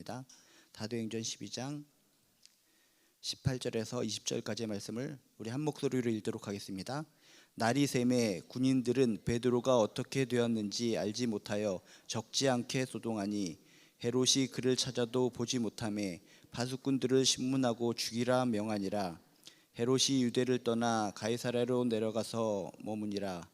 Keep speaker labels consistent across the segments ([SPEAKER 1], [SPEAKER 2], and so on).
[SPEAKER 1] 말씀입니다. 사도행전 12장 18절에서 20절까지의 말씀을 우리 한 목소리로 읽도록 하겠습니다. 날이 새매 군인들은 베드로가 어떻게 되었는지 알지 못하여 적지 않게 소동하니 헤롯이 그를 찾아도 보지 못하매 파수꾼들을 신문하고 죽이라 명하니라. 헤롯이 유대를 떠나 가이사랴로 내려가서 머무니라.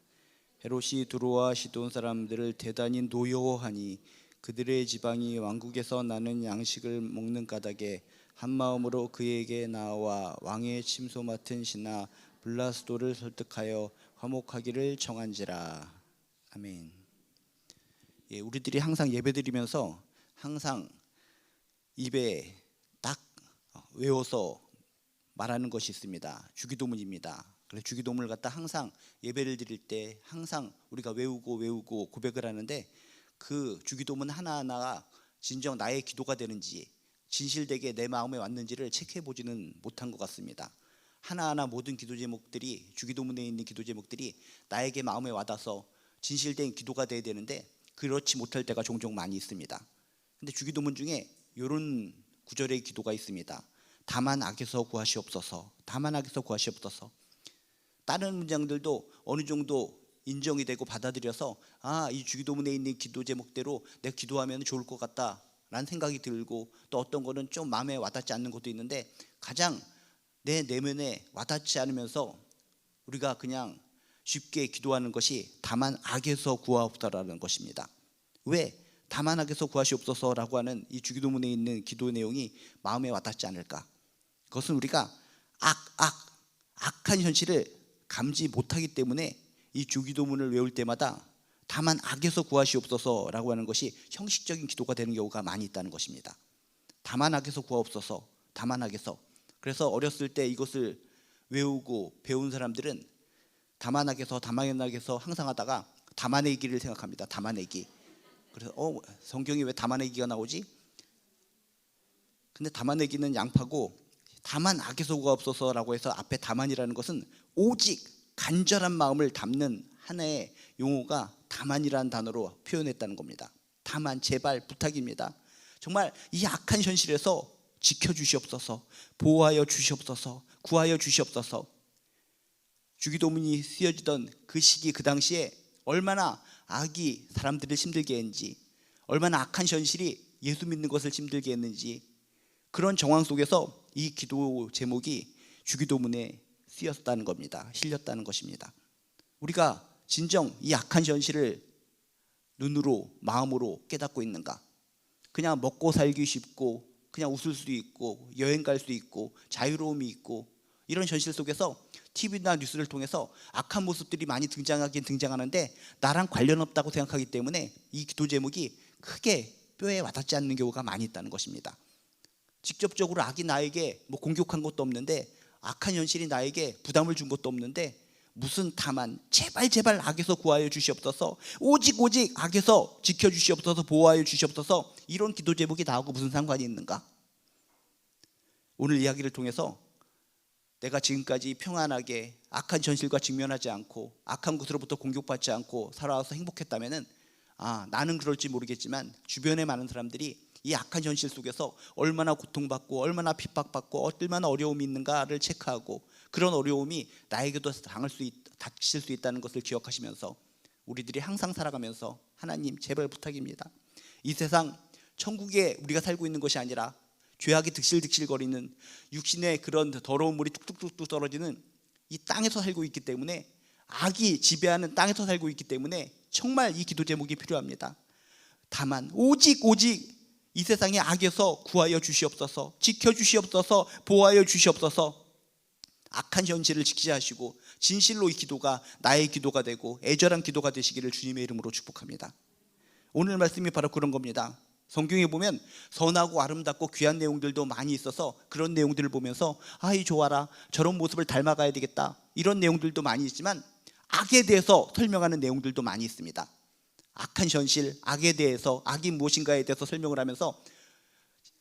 [SPEAKER 1] 헤롯이 두로와 시돈 사람들을 대단히 노여워하니 그들의 지방이 왕국에서 나는 양식을 먹는 까닭에 한 마음으로 그에게 나와 왕의 침소 맡은 신하 블라스도를 설득하여 화목하기를 청한지라. 아멘. 우리들이 항상 예배드리면서 항상 입에 딱 외워서 말하는 것이 있습니다. 주기도문입니다. 그래서 주기도문을 갖다 항상 예배를 드릴 때 항상 우리가 외우고 고백을 하는데, 그 주기도문 하나하나가 진정 나의 기도가 되는지 진실되게 내 마음에 왔는지를 체크해 보지는 못한 것 같습니다. 하나하나 모든 기도 제목들이, 주기도문에 있는 기도 제목들이 나에게 마음에 와닿아서 진실된 기도가 돼야 되는데 그렇지 못할 때가 종종 많이 있습니다. 근데 주기도문 중에 이런 구절의 기도가 있습니다. 다만 악에서 구하시옵소서. 다만 악에서 구하시옵소서. 다른 문장들도 어느 정도 인정이 되고 받아들여서 이 주기도문에 있는 기도 제목대로 내가 기도하면 좋을 것 같다 라는 생각이 들고, 또 어떤 거는 좀 마음에 와닿지 않는 것도 있는데 가장 내 내면에 와닿지 않으면서 우리가 그냥 쉽게 기도하는 것이 다만 악에서 구하옵소서라는 것입니다. 왜 다만 악에서 구하시옵소서라고 하는 이 주기도문에 있는 기도 내용이 마음에 와닿지 않을까? 그것은 우리가 악한 현실을 감지 못하기 때문에 이 주기도문을 외울 때마다 다만 악에서 구하시옵소서라고 하는 것이 형식적인 기도가 되는 경우가 많이 있다는 것입니다. 다만 악에서 구하옵소서, 다만 악에서. 그래서 어렸을 때 이것을 외우고 배운 사람들은 다만 악에서 항상 하다가 다만의 기를 생각합니다. 다만의 기. 그래서 성경이 왜 다만의 기가 나오지? 근데 다만의 기는 양파고, 다만 악에서 구하옵소서라고 해서 앞에 다만이라는 것은 오직 간절한 마음을 담는 하나의 용어가 다만이라는 단어로 표현했다는 겁니다. 다만 제발 부탁입니다. 정말 이 악한 현실에서 지켜주시옵소서, 보호하여 주시옵소서, 구하여 주시옵소서. 주기도문이 쓰여지던 그 시기, 그 당시에 얼마나 악이 사람들을 힘들게 했는지, 얼마나 악한 현실이 예수 믿는 것을 힘들게 했는지, 그런 정황 속에서 이 기도 제목이 주기도문에 쓰였다는 겁니다. 실렸다는 것입니다. 우리가 진정 이 악한 현실을 눈으로, 마음으로 깨닫고 있는가? 그냥 먹고 살기 쉽고 그냥 웃을 수도 있고 여행 갈 수도 있고 자유로움이 있고, 이런 현실 속에서 TV나 뉴스를 통해서 악한 모습들이 많이 등장하긴 등장하는데 나랑 관련 없다고 생각하기 때문에 이 기도 제목이 크게 뼈에 와닿지 않는 경우가 많이 있다는 것입니다. 직접적으로 악이 나에게 공격한 것도 없는데, 악한 현실이 나에게 부담을 준 것도 없는데, 무슨 다만 제발 악에서 구하여 주시옵소서, 오직 악에서 지켜주시옵소서, 보호하여 주시옵소서, 이런 기도 제목이 나하고 무슨 상관이 있는가? 오늘 이야기를 통해서 내가 지금까지 평안하게 악한 현실과 직면하지 않고 악한 것으로부터 공격받지 않고 살아와서 행복했다면, 나는 그럴지 모르겠지만 주변에 많은 사람들이 이 악한 현실 속에서 얼마나 고통받고 얼마나 핍박받고 얼마나 어려움이 있는가를 체크하고, 그런 어려움이 나에게도 닥칠 수 있다는 것을 기억하시면서 우리들이 항상 살아가면서 하나님 제발 부탁입니다. 이 세상 천국에 우리가 살고 있는 것이 아니라 죄악이 득실득실거리는 육신의 그런 더러운 물이 뚝뚝뚝 떨어지는 이 땅에서 살고 있기 때문에, 악이 지배하는 땅에서 살고 있기 때문에 정말 이 기도 제목이 필요합니다. 다만 오직 이 세상의 악에서 구하여 주시옵소서, 지켜주시옵소서, 보호하여 주시옵소서. 악한 현실을 직시하시고 진실로 이 기도가 나의 기도가 되고 애절한 기도가 되시기를 주님의 이름으로 축복합니다. 오늘 말씀이 바로 그런 겁니다. 성경에 보면 선하고 아름답고 귀한 내용들도 많이 있어서 그런 내용들을 보면서 이 좋아라, 저런 모습을 닮아가야 되겠다, 이런 내용들도 많이 있지만 악에 대해서 설명하는 내용들도 많이 있습니다. 악한 현실, 악에 대해서, 악이 무엇인가에 대해서 설명을 하면서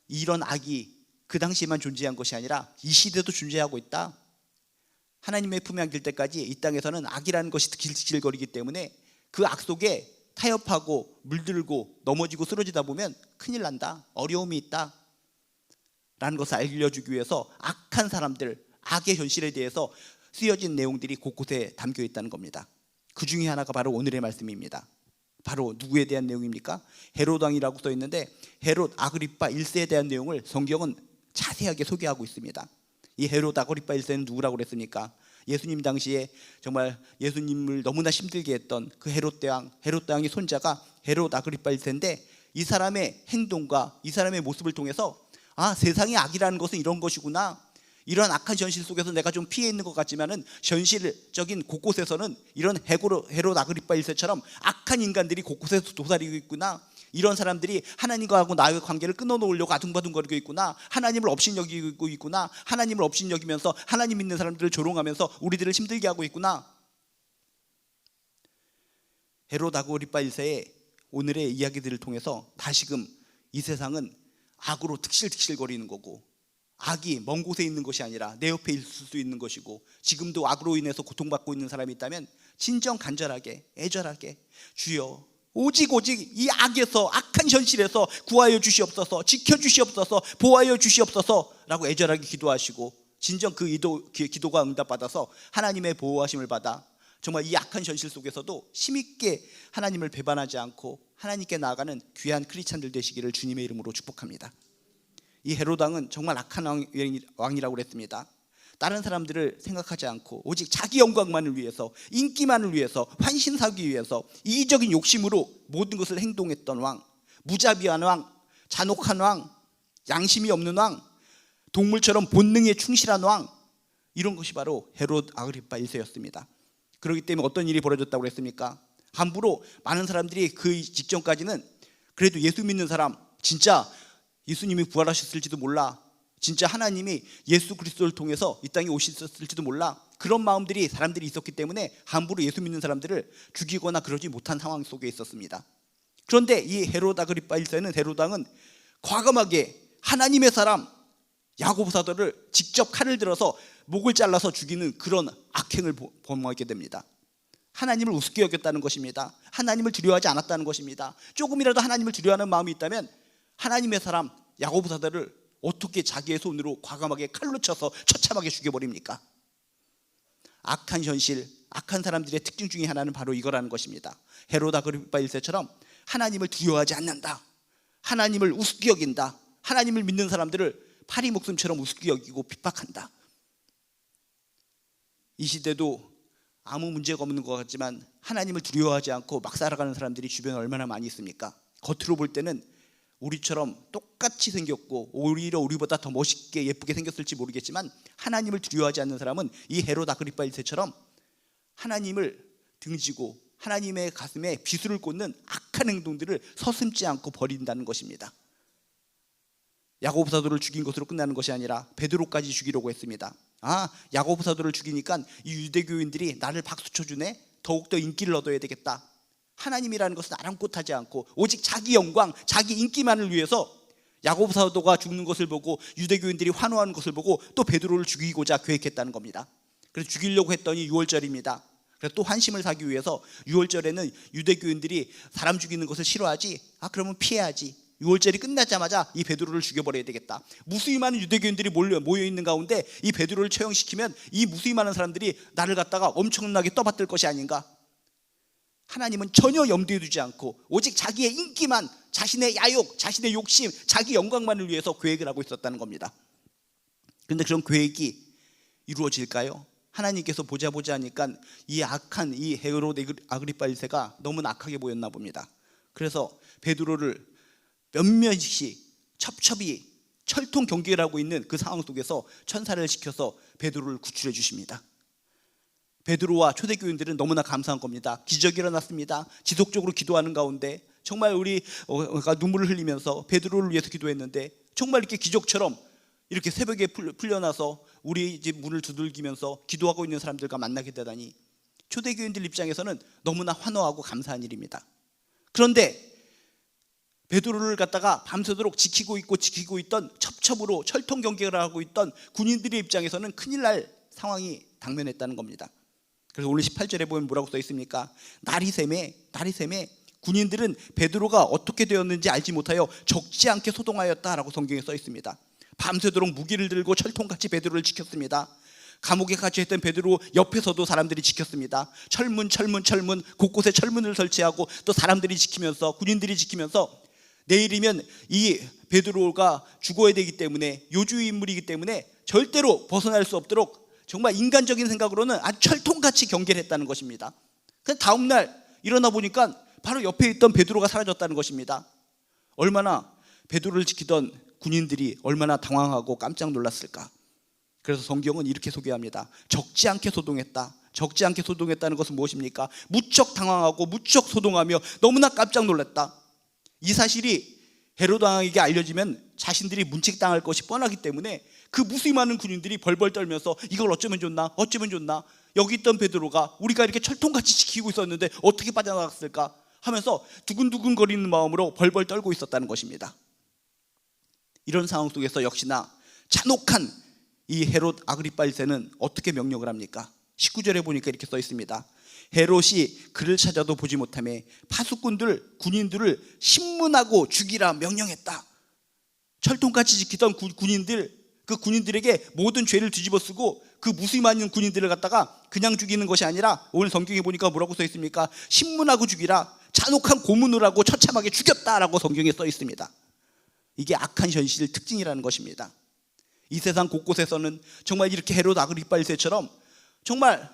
[SPEAKER 1] 이런 악이 그 당시에만 존재한 것이 아니라 이 시대도 존재하고 있다. 하나님의 품에 안길 때까지 이 땅에서는 악이라는 것이 득실득실거리기 때문에 그 악 속에 타협하고 물들고 넘어지고 쓰러지다 보면 큰일 난다, 어려움이 있다 라는 것을 알려주기 위해서 악한 사람들, 악의 현실에 대해서 쓰여진 내용들이 곳곳에 담겨 있다는 겁니다. 그 중에 하나가 바로 오늘의 말씀입니다. 바로 누구에 대한 내용입니까? 헤롯 왕이라고 써 있는데 헤롯 아그리파 1세에 대한 내용을 성경은 자세하게 소개하고 있습니다. 이 헤롯 아그리파 1세는 누구라고 그랬습니까? 예수님 당시에 정말 예수님을 너무나 힘들게 했던 그 헤롯 왕의 손자가 헤롯 아그리파 1세인데, 이 사람의 행동과 이 사람의 모습을 통해서 세상의 악이라는 것은 이런 것이구나, 이런 악한 현실 속에서 내가 좀 피해 있는 것 같지만은 현실적인 곳곳에서는 이런 헤롯 아그리파 1세처럼 악한 인간들이 곳곳에서 도사리고 있구나, 이런 사람들이 하나님과 나의 관계를 끊어놓으려고 아둥바둥거리고 있구나, 하나님을 업신여기고 있구나, 하나님을 업신여기면서 하나님 믿는 사람들을 조롱하면서 우리들을 힘들게 하고 있구나. 헤롯 아그리파 1세의 오늘의 이야기들을 통해서 다시금 이 세상은 악으로 득실득실거리는 거고, 악이 먼 곳에 있는 것이 아니라 내 옆에 있을 수 있는 것이고, 지금도 악으로 인해서 고통받고 있는 사람이 있다면 진정 간절하게 애절하게 주여 오직 이 악에서, 악한 현실에서 구하여 주시옵소서, 지켜주시옵소서, 보호하여 주시옵소서 라고 애절하게 기도하시고, 진정 그 기도가 응답받아서 하나님의 보호하심을 받아 정말 이 악한 현실 속에서도 힘있게 하나님을 배반하지 않고 하나님께 나아가는 귀한 크리스찬들 되시기를 주님의 이름으로 축복합니다. 이 헤롯 왕은 정말 악한 왕이라고 그랬습니다. 다른 사람들을 생각하지 않고 오직 자기 영광만을 위해서, 인기만을 위해서, 환신 사기 위해서 이기적인 욕심으로 모든 것을 행동했던 왕, 무자비한 왕, 잔혹한 왕, 양심이 없는 왕, 동물처럼 본능에 충실한 왕, 이런 것이 바로 헤롯 아그리파 1세였습니다. 그렇기 때문에 어떤 일이 벌어졌다고 했습니까? 함부로 많은 사람들이 그 직전까지는 그래도 예수 믿는 사람, 진짜 예수님이 부활하셨을지도 몰라, 진짜 하나님이 예수 그리스도를 통해서 이 땅에 오셨을지도 몰라, 그런 마음들이 사람들이 있었기 때문에 함부로 예수 믿는 사람들을 죽이거나 그러지 못한 상황 속에 있었습니다. 그런데 이 헤롯 아그리파 1세는, 헤롯 왕은 과감하게 하나님의 사람 야고보 사도를 직접 칼을 들어서 목을 잘라서 죽이는 그런 악행을 범하게 됩니다. 하나님을 우습게 여겼다는 것입니다. 하나님을 두려워하지 않았다는 것입니다. 조금이라도 하나님을 두려워하는 마음이 있다면 하나님의 사람 야고보 사도를 어떻게 자기의 손으로 과감하게 칼로 쳐서 처참하게 죽여버립니까? 악한 현실, 악한 사람들의 특징 중에 하나는 바로 이거라는 것입니다. 헤롯 아그리파 1세처럼 하나님을 두려워하지 않는다, 하나님을 우습게 여긴다, 하나님을 믿는 사람들을 파리 목숨처럼 우습게 여기고 핍박한다. 이 시대도 아무 문제가 없는 것 같지만 하나님을 두려워하지 않고 막 살아가는 사람들이 주변에 얼마나 많이 있습니까? 겉으로 볼 때는 우리처럼 똑같이 생겼고 오히려 우리보다 더 멋있게 예쁘게 생겼을지 모르겠지만, 하나님을 두려워하지 않는 사람은 이 헤롯 아그리파 1세처럼 하나님을 등지고 하나님의 가슴에 비수를 꽂는 악한 행동들을 서슴지 않고 버린다는 것입니다. 야고보 사도를 죽인 것으로 끝나는 것이 아니라 베드로까지 죽이려고 했습니다. 야고보 사도를 죽이니까 이 유대교인들이 나를 박수 쳐주네, 더욱더 인기를 얻어야 되겠다. 하나님이라는 것은 아랑곳하지 않고 오직 자기 영광, 자기 인기만을 위해서 야고보 사도가 죽는 것을 보고 유대교인들이 환호하는 것을 보고 또 베드로를 죽이고자 계획했다는 겁니다. 그래서 죽이려고 했더니 6월절입니다. 그래서 또 환심을 사기 위해서 6월절에는 유대교인들이 사람 죽이는 것을 싫어하지, 그러면 피해야지, 6월절이 끝나자마자 이 베드로를 죽여버려야 되겠다. 무수히 많은 유대교인들이 모여있는 가운데 이 베드로를 처형시키면 이 무수히 많은 사람들이 나를 갖다가 엄청나게 떠받들 것이 아닌가. 하나님은 전혀 염두에 두지 않고 오직 자기의 인기만, 자신의 야욕, 자신의 욕심, 자기 영광만을 위해서 계획을 하고 있었다는 겁니다. 그런데 그런 계획이 이루어질까요? 하나님께서 보자 하니까 이 악한 이 헤롯 아그리파 1세가 너무 악하게 보였나 봅니다. 그래서 베드로를 몇몇이 첩첩이 철통 경계를 하고 있는 그 상황 속에서 천사를 시켜서 베드로를 구출해 주십니다. 베드로와 초대교인들은 너무나 감사한 겁니다. 기적이 일어났습니다. 지속적으로 기도하는 가운데 정말 우리가 눈물을 흘리면서 베드로를 위해서 기도했는데 정말 이렇게 기적처럼 이렇게 새벽에 풀려나서 우리 집 문을 두들기면서 기도하고 있는 사람들과 만나게 되다니 초대교인들 입장에서는 너무나 환호하고 감사한 일입니다. 그런데 베드로를 갖다가 밤새도록 지키고 있던 첩첩으로 철통 경계를 하고 있던 군인들의 입장에서는 큰일 날 상황이 당면했다는 겁니다. 그래서 오늘 18절에 보면 뭐라고 써 있습니까? 날이 샘에 군인들은 베드로가 어떻게 되었는지 알지 못하여 적지 않게 소동하였다라고 성경에 써 있습니다. 밤새도록 무기를 들고 철통같이 베드로를 지켰습니다. 감옥에 갇혀있던 베드로 옆에서도 사람들이 지켰습니다. 철문 곳곳에 철문을 설치하고 또 사람들이 지키면서, 군인들이 지키면서 내일이면 이 베드로가 죽어야 되기 때문에, 요주의 인물이기 때문에 절대로 벗어날 수 없도록 정말 인간적인 생각으로는 아주 철통같이 경계를 했다는 것입니다. 그 다음날 일어나 보니까 바로 옆에 있던 베드로가 사라졌다는 것입니다. 얼마나 베드로를 지키던 군인들이 얼마나 당황하고 깜짝 놀랐을까. 그래서 성경은 이렇게 소개합니다. 적지 않게 소동했다. 적지 않게 소동했다는 것은 무엇입니까? 무척 당황하고 무척 소동하며 너무나 깜짝 놀랐다. 이 사실이 헤로드 왕에게 알려지면 자신들이 문책당할 것이 뻔하기 때문에 그 무수히 많은 군인들이 벌벌 떨면서 이걸 어쩌면 좋나, 어쩌면 좋나, 여기 있던 베드로가 우리가 이렇게 철통같이 지키고 있었는데 어떻게 빠져나갔을까 하면서 두근두근거리는 마음으로 벌벌 떨고 있었다는 것입니다. 이런 상황 속에서 역시나 잔혹한 이 헤롯 아그리파 1세는 어떻게 명령을 합니까? 19절에 보니까 이렇게 써 있습니다. 헤롯이 그를 찾아도 보지 못하며 파수꾼들, 군인들을 신문하고 죽이라 명령했다. 철통같이 지키던 군인들, 그 군인들에게 모든 죄를 뒤집어 쓰고 그 무수히 많은 군인들을 갖다가 그냥 죽이는 것이 아니라 오늘 성경에 보니까 뭐라고 써 있습니까? 신문하고 죽이라, 잔혹한 고문을 하고 처참하게 죽였다라고 성경에 써 있습니다. 이게 악한 현실 특징이라는 것입니다. 이 세상 곳곳에서는 정말 이렇게 헤롯 아그리파 1세처럼 정말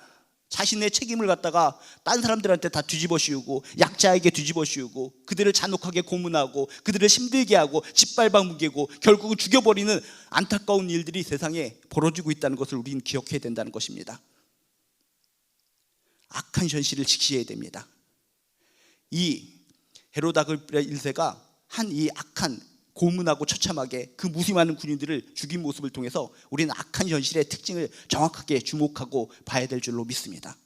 [SPEAKER 1] 자신의 책임을 갖다가 딴 사람들한테 다 뒤집어 씌우고 약자에게 뒤집어 씌우고 그들을 잔혹하게 고문하고 그들을 힘들게 하고 짓밟아 무게고 결국은 죽여버리는 안타까운 일들이 세상에 벌어지고 있다는 것을 우리는 기억해야 된다는 것입니다. 악한 현실을 직시해야 됩니다. 이 헤롯 아그리파 1세가 한 이 악한 고문하고 처참하게 그 무수히 많은 군인들을 죽인 모습을 통해서 우리는 악한 현실의 특징을 정확하게 주목하고 봐야 될 줄로 믿습니다.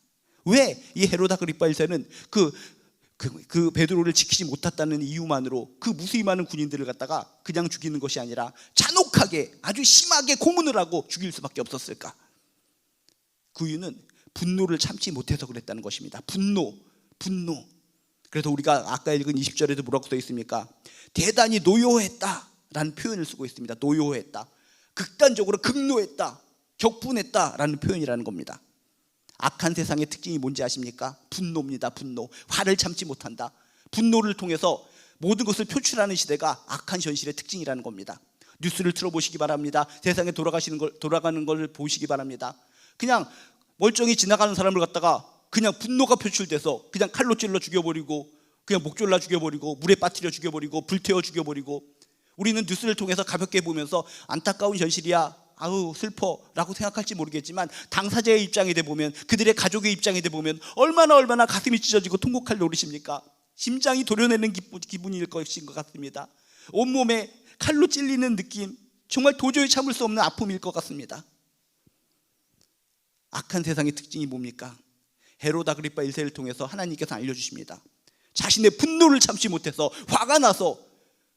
[SPEAKER 1] 왜 이 헤롯 아그리파 1세는 그 베드로를 지키지 못했다는 이유만으로 그 무수히 많은 군인들을 갖다가 그냥 죽이는 것이 아니라 잔혹하게 아주 심하게 고문을 하고 죽일 수밖에 없었을까? 그 이유는 분노를 참지 못해서 그랬다는 것입니다. 분노. 그래서 우리가 아까 읽은 20절에도 뭐라고 써 있습니까? 대단히 노여했다라는 표현을 쓰고 있습니다. 노여했다, 극단적으로 극노했다, 격분했다라는 표현이라는 겁니다. 악한 세상의 특징이 뭔지 아십니까? 분노입니다. 분노. 화를 참지 못한다. 분노를 통해서 모든 것을 표출하는 시대가 악한 현실의 특징이라는 겁니다. 뉴스를 틀어보시기 바랍니다. 세상에 돌아가는 걸 보시기 바랍니다. 그냥 멀쩡히 지나가는 사람을 갖다가 그냥 분노가 표출돼서 그냥 칼로 찔러 죽여버리고, 그냥 목 졸라 죽여버리고, 물에 빠뜨려 죽여버리고, 불태워 죽여버리고, 우리는 뉴스를 통해서 가볍게 보면서 안타까운 현실이야, 아우 슬퍼라고 생각할지 모르겠지만 당사자의 입장에 대보면, 그들의 가족의 입장에 대보면 얼마나 가슴이 찢어지고 통곡할 노릇입니까? 심장이 도려내는 기분일 것인 것 같습니다. 온몸에 칼로 찔리는 느낌, 정말 도저히 참을 수 없는 아픔일 것 같습니다. 악한 세상의 특징이 뭡니까? 헤롯 아그리파 1세를 통해서 하나님께서 알려주십니다. 자신의 분노를 참지 못해서 화가 나서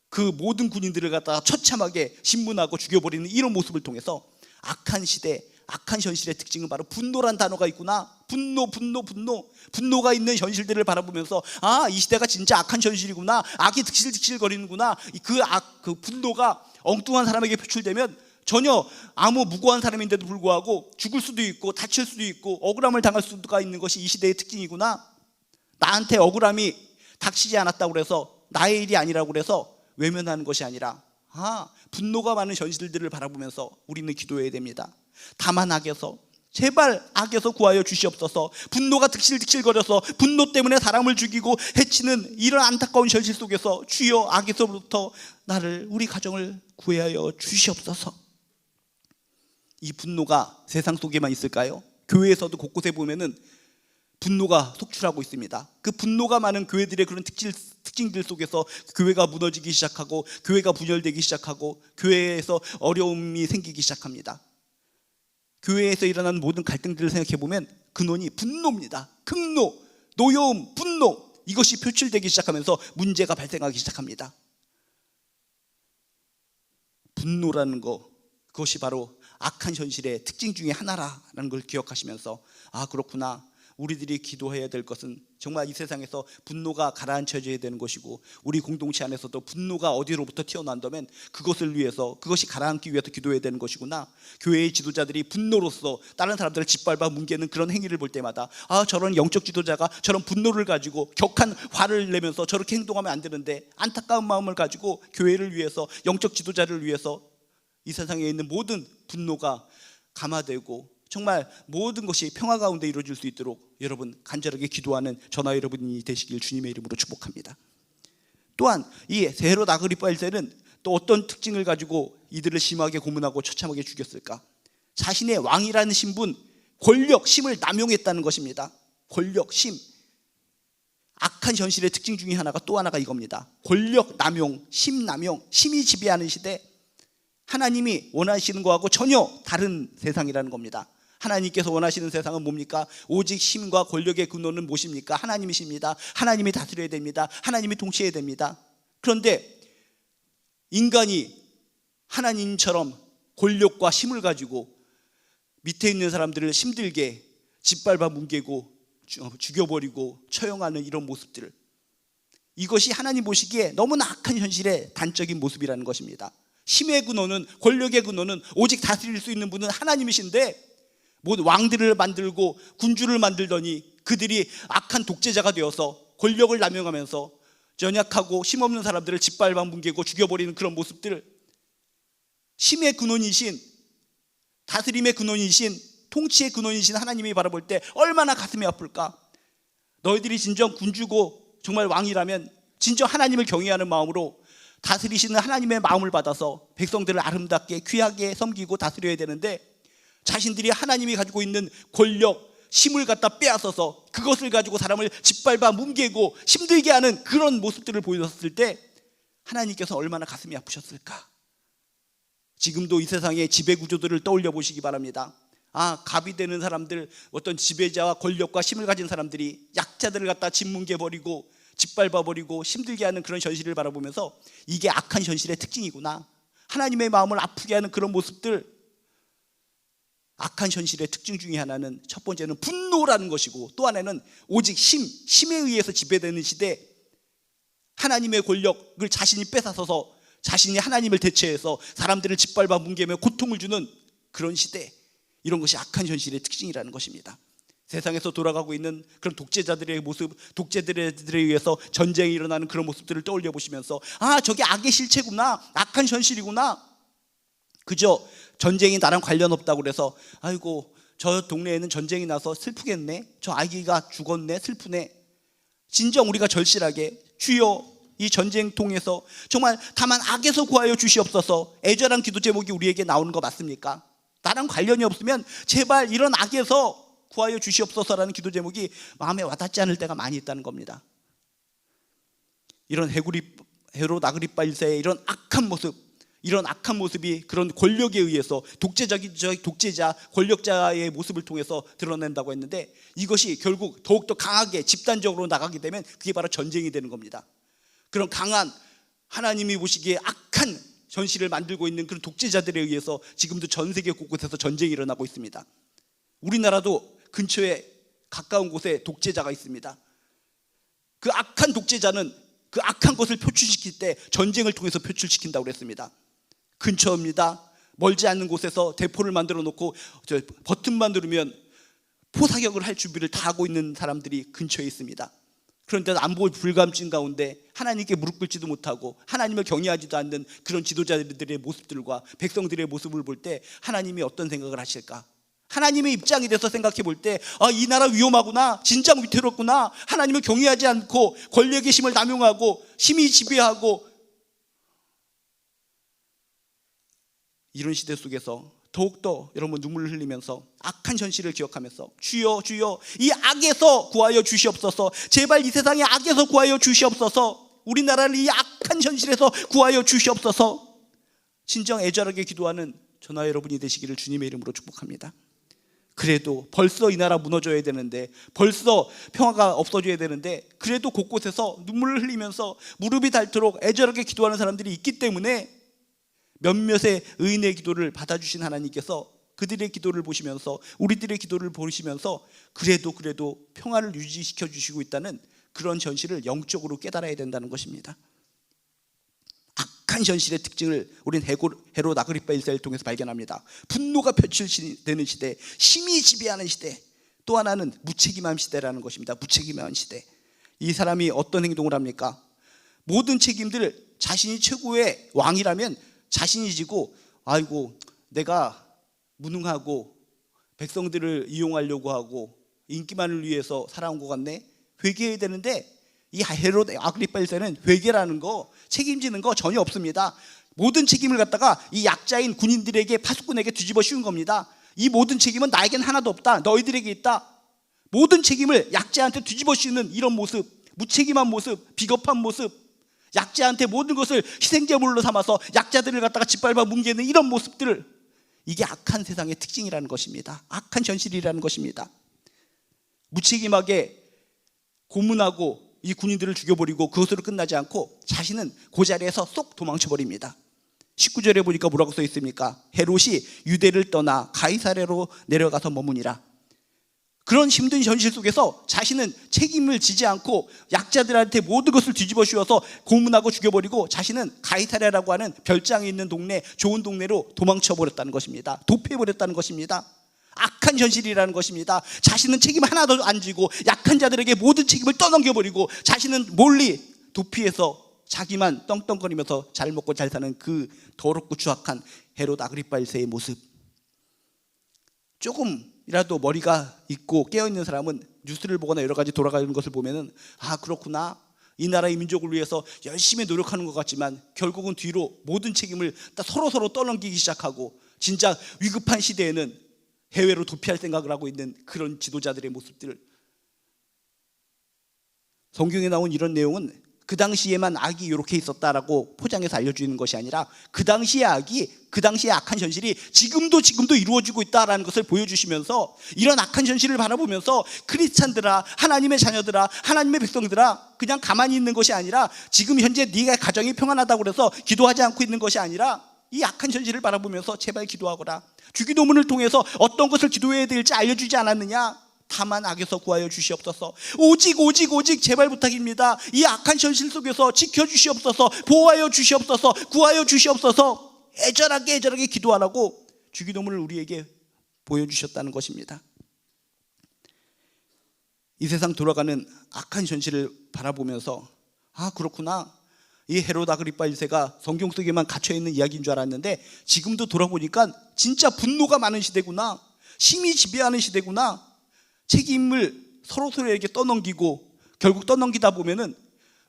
[SPEAKER 1] 그 모든 군인들을 갖다가 처참하게 신문하고 죽여버리는 이런 모습을 통해서 악한 시대, 악한 현실의 특징은 바로 분노란 단어가 있구나. 분노가 있는 현실들을 바라보면서 아, 이 시대가 진짜 악한 현실이구나, 악이 득실득실거리는구나. 그 분노가 엉뚱한 사람에게 표출되면 전혀 아무 무고한 사람인데도 불구하고 죽을 수도 있고 다칠 수도 있고 억울함을 당할 수가 있는 것이 이 시대의 특징이구나. 나한테 억울함이 닥치지 않았다고 해서 나의 일이 아니라고 해서 외면하는 것이 아니라 분노가 많은 현실들을 바라보면서 우리는 기도해야 됩니다. 다만 악에서, 제발 악에서 구하여 주시옵소서. 분노가 득실득실거려서 분노 때문에 사람을 죽이고 해치는 이런 안타까운 현실 속에서 주여 악에서부터 나를, 우리 가정을 구하여 주시옵소서. 이 분노가 세상 속에만 있을까요? 교회에서도 곳곳에 보면은 분노가 속출하고 있습니다. 그 분노가 많은 교회들의 그런 특징들 속에서 교회가 무너지기 시작하고, 교회가 분열되기 시작하고, 교회에서 어려움이 생기기 시작합니다. 교회에서 일어나는 모든 갈등들을 생각해 보면 근원이 분노입니다. 극노, 노여움, 분노, 이것이 표출되기 시작하면서 문제가 발생하기 시작합니다. 분노라는 거, 그것이 바로 악한 현실의 특징 중에 하나라는 걸 기억하시면서 아, 그렇구나, 우리들이 기도해야 될 것은 정말 이 세상에서 분노가 가라앉혀져야 되는 것이고, 우리 공동체 안에서도 분노가 어디로부터 튀어나온다면 그것을 위해서, 그것이 가라앉기 위해서 기도해야 되는 것이구나. 교회의 지도자들이 분노로서 다른 사람들을 짓밟아 뭉개는 그런 행위를 볼 때마다, 저런 영적 지도자가 저런 분노를 가지고 격한 화를 내면서 저렇게 행동하면 안 되는데, 안타까운 마음을 가지고 교회를 위해서, 영적 지도자를 위해서 이 세상에 있는 모든 분노가 감화되고 정말 모든 것이 평화 가운데 이루어질 수 있도록 여러분 간절하게 기도하는 저나 여러분이 되시길 주님의 이름으로 축복합니다. 또한 이 헤롯 아그리파 1세는 또 어떤 특징을 가지고 이들을 심하게 고문하고 처참하게 죽였을까? 자신의 왕이라는 신분, 권력, 힘을 남용했다는 것입니다. 권력, 힘. 악한 현실의 특징 중에 하나가 또 하나가 이겁니다. 권력 남용, 힘 남용, 힘이 지배하는 시대, 하나님이 원하시는 것하고 전혀 다른 세상이라는 겁니다. 하나님께서 원하시는 세상은 뭡니까? 오직 힘과 권력의 근원은 무엇입니까? 하나님이십니다. 하나님이 다스려야 됩니다. 하나님이 통치해야 됩니다. 그런데 인간이 하나님처럼 권력과 힘을 가지고 밑에 있는 사람들을 힘들게 짓밟아 뭉개고 죽여버리고 처형하는 이런 모습들, 이것이 하나님 보시기에 너무나 악한 현실의 단적인 모습이라는 것입니다. 힘의 근원은, 권력의 근원은 오직 다스릴 수 있는 분은 하나님이신데, 모든 왕들을 만들고 군주를 만들더니 그들이 악한 독재자가 되어서 권력을 남용하면서 연약하고 힘없는 사람들을 짓밟아 뭉개고 죽여버리는 그런 모습들, 힘의 근원이신, 다스림의 근원이신, 통치의 근원이신 하나님이 바라볼 때 얼마나 가슴이 아플까? 너희들이 진정 군주고 정말 왕이라면 진정 하나님을 경외하는 마음으로 다스리시는 하나님의 마음을 받아서 백성들을 아름답게 귀하게 섬기고 다스려야 되는데, 자신들이 하나님이 가지고 있는 권력, 힘을 갖다 빼앗아서 그것을 가지고 사람을 짓밟아 뭉개고 힘들게 하는 그런 모습들을 보였을 때 하나님께서 얼마나 가슴이 아프셨을까? 지금도 이 세상의 지배 구조들을 떠올려 보시기 바랍니다. 갑이 되는 사람들, 어떤 지배자와 권력과 힘을 가진 사람들이 약자들을 갖다 짓뭉개버리고 짓밟아버리고 힘들게 하는 그런 현실을 바라보면서 이게 악한 현실의 특징이구나, 하나님의 마음을 아프게 하는 그런 모습들, 악한 현실의 특징 중에 하나는 첫 번째는 분노라는 것이고, 또 하나는 오직 힘에 의해서 지배되는 시대, 하나님의 권력을 자신이 뺏어서 자신이 하나님을 대체해서 사람들을 짓밟아 뭉개며 고통을 주는 그런 시대, 이런 것이 악한 현실의 특징이라는 것입니다. 세상에서 돌아가고 있는 그런 독재자들의 모습, 독재들에 의해서 전쟁이 일어나는 그런 모습들을 떠올려 보시면서 저게 악의 실체구나, 악한 현실이구나. 그저 전쟁이 나랑 관련 없다고 그래서 아이고 저 동네에는 전쟁이 나서 슬프겠네, 저 아기가 죽었네, 슬프네. 진정 우리가 절실하게 주여 이 전쟁 통해서 정말 다만 악에서 구하여 주시옵소서, 애절한 기도 제목이 우리에게 나오는 거 맞습니까? 나랑 관련이 없으면 제발 이런 악에서 구하여 주시옵소서라는 기도 제목이 마음에 와닿지 않을 때가 많이 있다는 겁니다. 이런 헤롯 아그리파 1세의 이런 악한 모습, 이런 악한 모습이 그런 권력에 의해서 독재자, 권력자의 모습을 통해서 드러낸다고 했는데, 이것이 결국 더욱더 강하게 집단적으로 나가게 되면 그게 바로 전쟁이 되는 겁니다. 그런 강한, 하나님이 보시기에 악한 현실을 만들고 있는 그런 독재자들에 의해서 지금도 전 세계 곳곳에서 전쟁이 일어나고 있습니다. 우리나라도 근처에 가까운 곳에 독재자가 있습니다. 그 악한 독재자는 그 악한 것을 표출시킬 때 전쟁을 통해서 표출시킨다고 그랬습니다. 근처입니다. 멀지 않는 곳에서 대포를 만들어 놓고 버튼만 누르면 포사격을 할 준비를 다 하고 있는 사람들이 근처에 있습니다. 그런데 안보 불감증 가운데 하나님께 무릎 꿇지도 못하고 하나님을 경외하지도 않는 그런 지도자들의 모습들과 백성들의 모습을 볼 때 하나님이 어떤 생각을 하실까? 하나님의 입장이 돼서 생각해 볼 때 이 나라 위험하구나, 진짜 위태롭구나, 하나님을 경외하지 않고 권력의 힘을 남용하고 힘이 지배하고, 이런 시대 속에서 더욱더 여러분 눈물을 흘리면서 악한 현실을 기억하면서 주여 주여 이 악에서 구하여 주시옵소서, 제발 이 세상의 악에서 구하여 주시옵소서, 우리나라를 이 악한 현실에서 구하여 주시옵소서, 진정 애절하게 기도하는 저나 여러분이 되시기를 주님의 이름으로 축복합니다. 그래도 벌써 이 나라 무너져야 되는데, 벌써 평화가 없어져야 되는데, 그래도 곳곳에서 눈물을 흘리면서 무릎이 닳도록 애절하게 기도하는 사람들이 있기 때문에 몇몇의 의인의 기도를 받아주신 하나님께서 그들의 기도를 보시면서 우리들의 기도를 보시면서 그래도 평화를 유지시켜 주시고 있다는 그런 현실을 영적으로 깨달아야 된다는 것입니다. 악한 현실의 특징을 우리는 헤롯 아그리파 1세를 통해서 발견합니다. 분노가 표출되는 시대, 힘이 지배하는 시대, 또 하나는 무책임한 시대라는 것입니다. 무책임한 시대. 이 사람이 어떤 행동을 합니까? 모든 책임들, 자신이 최고의 왕이라면 자신이 지고, 아이고 내가 무능하고 백성들을 이용하려고 하고 인기만을 위해서 살아온 것 같네, 회개해야 되는데 이 헤롯 아그리파 1세는 회개라는 거, 책임지는 거 전혀 없습니다. 모든 책임을 갖다가 이 약자인 군인들에게, 파수꾼에게 뒤집어 씌운 겁니다. 이 모든 책임은 나에겐 하나도 없다, 너희들에게 있다. 모든 책임을 약자한테 뒤집어 씌우는 이런 모습, 무책임한 모습, 비겁한 모습, 약자한테 모든 것을 희생제물로 삼아서 약자들을 갖다가 짓밟아 뭉개는 이런 모습들, 이게 악한 세상의 특징이라는 것입니다. 악한 현실이라는 것입니다. 무책임하게 고문하고 이 군인들을 죽여버리고 그것으로 끝나지 않고 자신은 그 자리에서 쏙 도망쳐버립니다. 19절에 보니까 뭐라고 써 있습니까? 헤롯이 유대를 떠나 가이사랴로 내려가서 머무니라. 그런 힘든 현실 속에서 자신은 책임을 지지 않고 약자들한테 모든 것을 뒤집어 씌워서 고문하고 죽여버리고 자신은 가이사랴라고 하는 별장이 있는 동네, 좋은 동네로 도망쳐버렸다는 것입니다. 도피해버렸다는 것입니다. 악한 현실이라는 것입니다. 자신은 책임 하나도 안 지고 약한 자들에게 모든 책임을 떠넘겨버리고 자신은 몰리 도피해서 자기만 떵떵거리면서 잘 먹고 잘 사는 그 더럽고 추악한 헤롯 아그리파 1세의 모습. 조금이라도 머리가 있고 깨어있는 사람은 뉴스를 보거나 여러 가지 돌아가는 것을 보면은, 아 그렇구나, 이 나라의 민족을 위해서 열심히 노력하는 것 같지만 결국은 뒤로 모든 책임을 서로 떠넘기기 시작하고 진짜 위급한 시대에는 해외로 도피할 생각을 하고 있는 그런 지도자들의 모습들. 성경에 나온 이런 내용은 그 당시에만 악이 이렇게 있었다라고 포장해서 알려주는 것이 아니라 그 당시의 악이, 그 당시의 악한 현실이 지금도 이루어지고 있다라는 것을 보여주시면서, 이런 악한 현실을 바라보면서 크리스찬들아, 하나님의 자녀들아, 하나님의 백성들아, 그냥 가만히 있는 것이 아니라, 지금 현재 네가 가정이 평안하다고 그래서 기도하지 않고 있는 것이 아니라 이 악한 현실을 바라보면서 제발 기도하거라. 주기도문을 통해서 어떤 것을 기도해야 될지 알려주지 않았느냐? 다만 악에서 구하여 주시옵소서. 오직 제발 부탁입니다. 이 악한 현실 속에서 지켜주시옵소서, 보호하여 주시옵소서, 구하여 주시옵소서. 애절하게 기도하라고 주기도문을 우리에게 보여주셨다는 것입니다. 이 세상 돌아가는 악한 현실을 바라보면서, 아 그렇구나, 이 헤롯 아그리파 1세가 성경 속에만 갇혀있는 이야기인 줄 알았는데 지금도 돌아보니까 진짜 분노가 많은 시대구나, 힘이 지배하는 시대구나. 책임을 서로에게 떠넘기고 결국 떠넘기다 보면은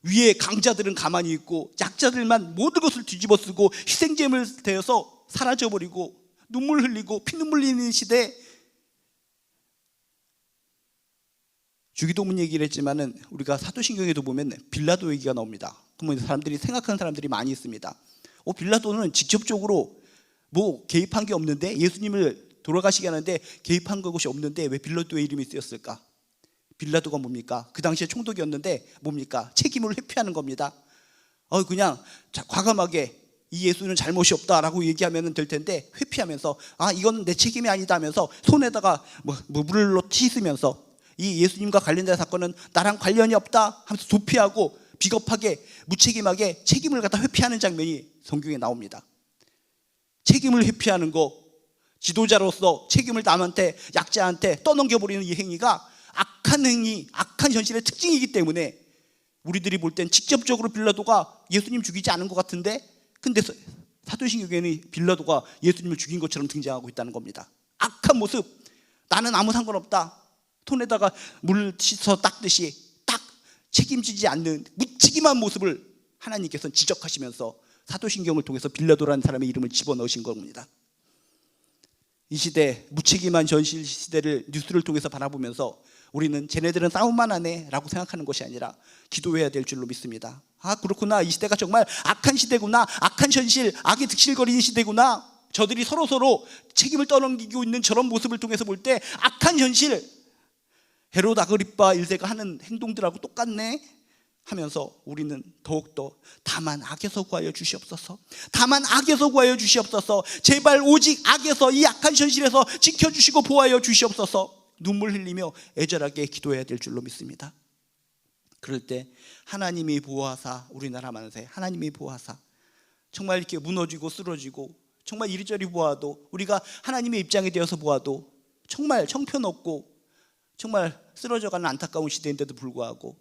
[SPEAKER 1] 위에 강자들은 가만히 있고 약자들만 모든 것을 뒤집어 쓰고 희생제물 되어서 사라져버리고 눈물 흘리고 피눈물 흘리는 시대. 주기도문 얘기를 했지만은 우리가 사도신경에도 보면 빌라도 얘기가 나옵니다. 그러면 사람들이 생각하는 사람들이 많이 있습니다. 빌라도는 직접적으로 뭐 개입한 게 없는데, 예수님을 돌아가시게 하는데 개입한 것이 없는데 왜 빌라도의 이름이 쓰였을까? 빌라도가 뭡니까? 그 당시에 총독이었는데 뭡니까? 책임을 회피하는 겁니다. 그냥 과감하게 이 예수는 잘못이 없다라고 얘기하면 될 텐데 회피하면서, 아 이건 내 책임이 아니다 하면서 손에다가 물로 씻으면서 이 예수님과 관련된 사건은 나랑 관련이 없다 하면서 도피하고 비겁하게 무책임하게 책임을 갖다 회피하는 장면이 성경에 나옵니다. 책임을 회피하는 거, 지도자로서 책임을 남한테, 약자한테 떠넘겨버리는 이 행위가 악한 행위, 악한 현실의 특징이기 때문에 우리들이 볼 땐 직접적으로 빌라도가 예수님 죽이지 않은 것 같은데, 근데 사도신경에는 빌라도가 예수님을 죽인 것처럼 등장하고 있다는 겁니다. 악한 모습, 나는 아무 상관없다, 손에다가 물 씻어 닦듯이 딱 책임지지 않는 무책임한 모습을 하나님께서는 지적하시면서 사도신경을 통해서 빌라도라는 사람의 이름을 집어넣으신 겁니다. 이 시대, 무책임한 현실 시대를 뉴스를 통해서 바라보면서 우리는 쟤네들은 싸움만 하네 라고 생각하는 것이 아니라 기도해야 될 줄로 믿습니다. 아 그렇구나, 이 시대가 정말 악한 시대구나, 악한 현실, 악이 득실거리는 시대구나. 저들이 서로 책임을 떠넘기고 있는 저런 모습을 통해서 볼 때 악한 현실, 헤롯 아그리파 1세가 하는 행동들하고 똑같네. 하면서 우리는 더욱더 다만 악에서 구하여 주시옵소서, 다만 악에서 구하여 주시옵소서, 제발 오직 악에서, 이 악한 현실에서 지켜주시고 보호하여 주시옵소서 눈물 흘리며 애절하게 기도해야 될 줄로 믿습니다. 그럴 때 하나님이 보호하사, 우리나라 만세 하나님이 보호하사 정말 이렇게 무너지고 쓰러지고 정말 이리저리 보아도, 우리가 하나님의 입장에 되어서 보아도 정말 형편없고 정말 쓰러져가는 안타까운 시대인데도 불구하고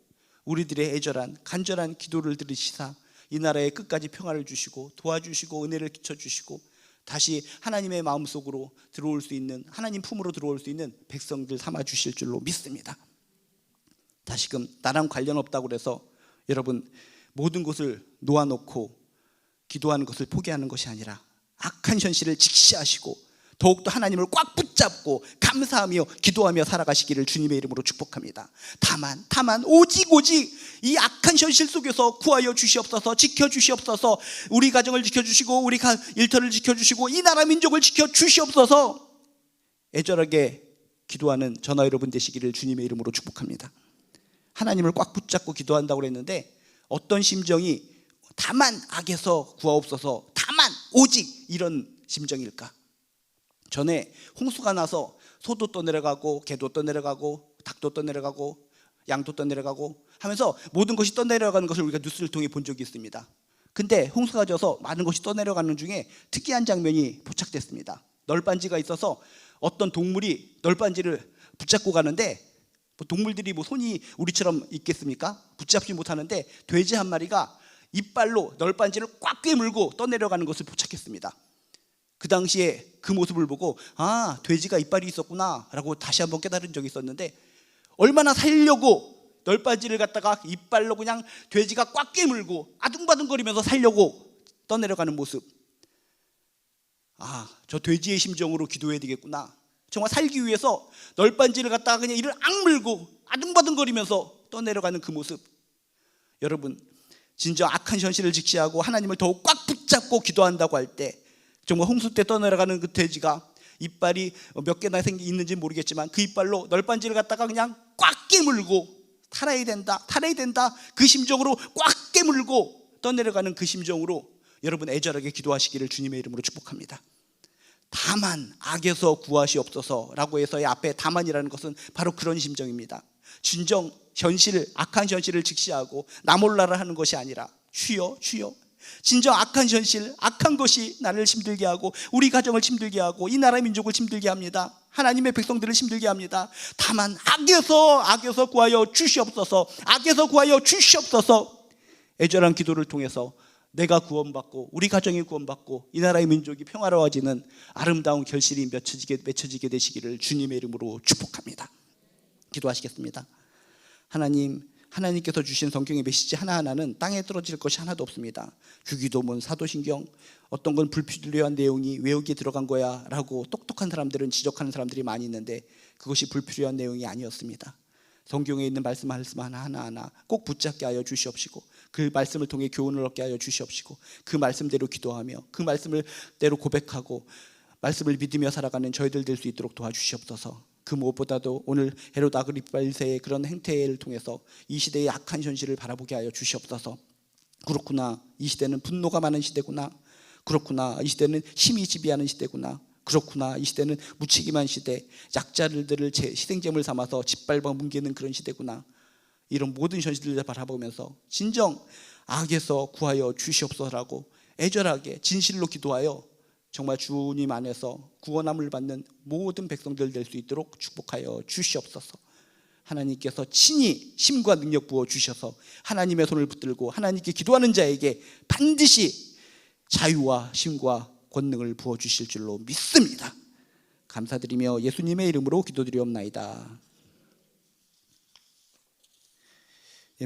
[SPEAKER 1] 우리들의 애절한 간절한 기도를 들으시사 이 나라에 끝까지 평화를 주시고 도와주시고 은혜를 끼쳐주시고 다시 하나님의 마음속으로 들어올 수 있는, 하나님 품으로 들어올 수 있는 백성들 삼아주실 줄로 믿습니다. 다시금 나랑 관련 없다고 그래서 여러분 모든 것을 놓아놓고 기도하는 것을 포기하는 것이 아니라 악한 현실을 직시하시고 더욱더 하나님을 꽉 붙잡고 감사하며 기도하며 살아가시기를 주님의 이름으로 축복합니다. 다만 오직 이 악한 현실 속에서 구하여 주시옵소서, 지켜주시옵소서, 우리 가정을 지켜주시고 우리 일터를 지켜주시고 이 나라 민족을 지켜주시옵소서 애절하게 기도하는 저나 여러분 되시기를 주님의 이름으로 축복합니다. 하나님을 꽉 붙잡고 기도한다고 그랬는데 어떤 심정이 다만 악에서 구하옵소서, 다만 오직 이런 심정일까? 전에 홍수가 나서 소도 떠내려가고 개도 떠내려가고 닭도 떠내려가고 양도 떠내려가고 하면서 모든 것이 떠내려가는 것을 우리가 뉴스를 통해 본 적이 있습니다. 근데 홍수가 져서 많은 것이 떠내려가는 중에 특이한 장면이 포착됐습니다. 널빤지가 있어서 어떤 동물이 널빤지를 붙잡고 가는데, 동물들이 손이 우리처럼 있겠습니까? 붙잡지 못하는데 돼지 한 마리가 이빨로 널빤지를 꽉 깨물고 떠내려가는 것을 포착했습니다. 그 당시에 그 모습을 보고 아, 돼지가 이빨이 있었구나 라고 다시 한번 깨달은 적이 있었는데, 얼마나 살려고 널빤지를 갖다가 이빨로 그냥 돼지가 꽉 깨물고 아둥바둥거리면서 살려고 떠내려가는 모습. 아, 저 돼지의 심정으로 기도해야 되겠구나. 정말 살기 위해서 널빤지를 갖다가 그냥 이를 악물고 아둥바둥거리면서 떠내려가는 그 모습. 여러분, 진정 악한 현실을 직시하고 하나님을 더욱 꽉 붙잡고 기도한다고 할 때 정말 홍수 때 떠내려가는 그 돼지가 이빨이 몇 개나 있는지 모르겠지만 그 이빨로 널빤지를 갖다가 그냥 꽉 깨물고 탈아야 된다 그 심정으로 꽉 깨물고 떠내려가는 그 심정으로 여러분 애절하게 기도하시기를 주님의 이름으로 축복합니다. 다만 악에서 구하시옵소서라고 해서의 앞에 다만이라는 것은 바로 그런 심정입니다. 진정 현실, 악한 현실을 직시하고 나 몰라라 하는 것이 아니라 주여 진정 악한 현실, 악한 것이 나를 힘들게 하고 우리 가정을 힘들게 하고 이 나라 민족을 힘들게 합니다. 하나님의 백성들을 힘들게 합니다. 다만 악에서 구하여 주시옵소서, 악에서 구하여 주시옵소서. 애절한 기도를 통해서 내가 구원받고 우리 가정이 구원받고 이 나라의 민족이 평화로워지는 아름다운 결실이 맺혀지게 되시기를 주님의 이름으로 축복합니다. 기도하시겠습니다. 하나님께서 주신 성경의 메시지 하나하나는 땅에 떨어질 것이 하나도 없습니다. 주기도문, 사도신경, 어떤 건 불필요한 내용이 왜 여기에 들어간 거야 라고 똑똑한 사람들은 지적하는 사람들이 많이 있는데 그것이 불필요한 내용이 아니었습니다. 성경에 있는 말씀 하나하나 꼭 붙잡게 하여 주시옵시고 그 말씀을 통해 교훈을 얻게 하여 주시옵시고 그 말씀대로 기도하며 그 말씀대로 고백하고 말씀을 믿으며 살아가는 저희들 될 수 있도록 도와주시옵소서. 그 무엇보다도 오늘 헤롯 아그리파 1세의 그런 행태를 통해서 이 시대의 악한 현실을 바라보게 하여 주시옵소서. 그렇구나, 이 시대는 분노가 많은 시대구나. 그렇구나, 이 시대는 힘이 지배하는 시대구나. 그렇구나, 이 시대는 무책임한 시대, 약자들을 희생제물 삼아서 짓밟아 뭉개는 그런 시대구나. 이런 모든 현실들을 바라보면서 진정 악에서 구하여 주시옵소서라고 애절하게 진실로 기도하여 정말 주님 안에서 구원함을 받는 모든 백성들 될 수 있도록 축복하여 주시옵소서. 하나님께서 친히 힘과 능력 부어 주셔서 하나님의 손을 붙들고 하나님께 기도하는 자에게 반드시 자유와 힘과 권능을 부어 주실 줄로 믿습니다. 감사드리며 예수님의 이름으로 기도드리옵나이다.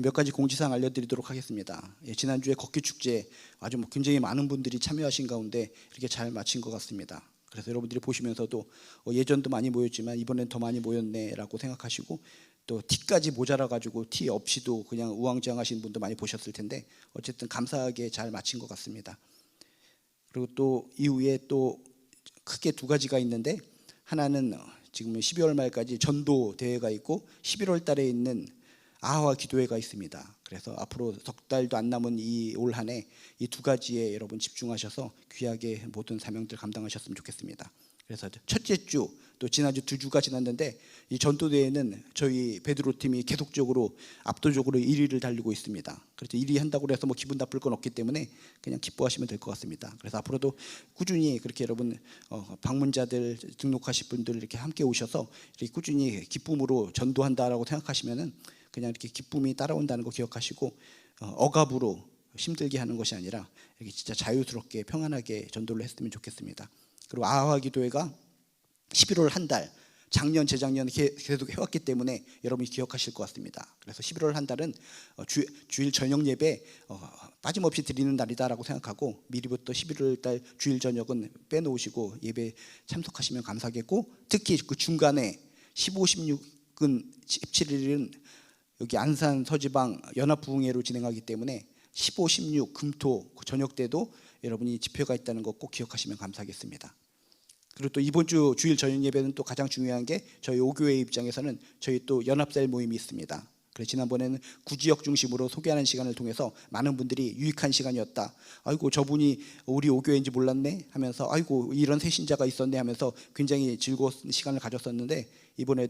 [SPEAKER 1] 몇 가지 공지사항 알려드리도록 하겠습니다. 지난주에 걷기 축제 아주 굉장히 많은 분들이 참여하신 가운데 이렇게 잘 마친 것 같습니다. 그래서 여러분들이 보시면서도 예전도 많이 모였지만 이번엔 더 많이 모였네라고 생각하시고 또 티까지 모자라가지고 티 없이도 그냥 우왕좌왕하신 분도 많이 보셨을 텐데 어쨌든 감사하게 잘 마친 것 같습니다. 그리고 또 이후에 또 크게 두 가지가 있는데 하나는 지금 12월 말까지 전도 대회가 있고 11월 달에 있는 아하와 기도회가 있습니다. 그래서 앞으로 석 달도 안 남은 이 올 한 해 이 두 가지에 여러분 집중하셔서 귀하게 모든 사명들 감당하셨으면 좋겠습니다. 그래서 첫째 주, 또 지난주 두 주가 지났는데 이 전도대회는 저희 베드로 팀이 계속적으로 압도적으로 1위를 달리고 있습니다. 그래서 1위 한다고 해서 뭐 기분 나쁠 건 없기 때문에 그냥 기뻐하시면 될 것 같습니다. 그래서 앞으로도 꾸준히 그렇게 여러분 방문자들 등록하실 분들 이렇게 함께 오셔서 이렇게 꾸준히 기쁨으로 전도한다라고 생각하시면은 그냥 이렇게 기쁨이 따라온다는 거 기억하시고 억압으로 힘들게 하는 것이 아니라 이렇게 진짜 자유스럽게 평안하게 전도를 했으면 좋겠습니다. 그리고 아하와 기도회가 11월 한 달, 작년 재작년 계속 해왔기 때문에 여러분이 기억하실 것 같습니다. 그래서 11월 한 달은 주일 저녁 예배 빠짐없이 드리는 날이다라고 생각하고 미리부터 11월 달 주일 저녁은 빼놓으시고 예배 참석하시면 감사하겠고, 특히 그 중간에 15, 16은 17일은 여기 안산 서지방 연합부흥회로 진행하기 때문에 15, 16 금토 저녁 때도 여러분이 집회가 있다는 거 꼭 기억하시면 감사하겠습니다. 그리고 또 이번 주 주일 저녁 예배는 또 가장 중요한 게 저희 오교회 입장에서는 저희 또 연합사일 모임이 있습니다. 그래서 지난번에는 구지역 중심으로 소개하는 시간을 통해서 많은 분들이 유익한 시간이었다. 아이고 저분이 우리 오교회인지 몰랐네 하면서 아이고 이런 새신자가 있었네 하면서 굉장히 즐거운 시간을 가졌었는데 이번에는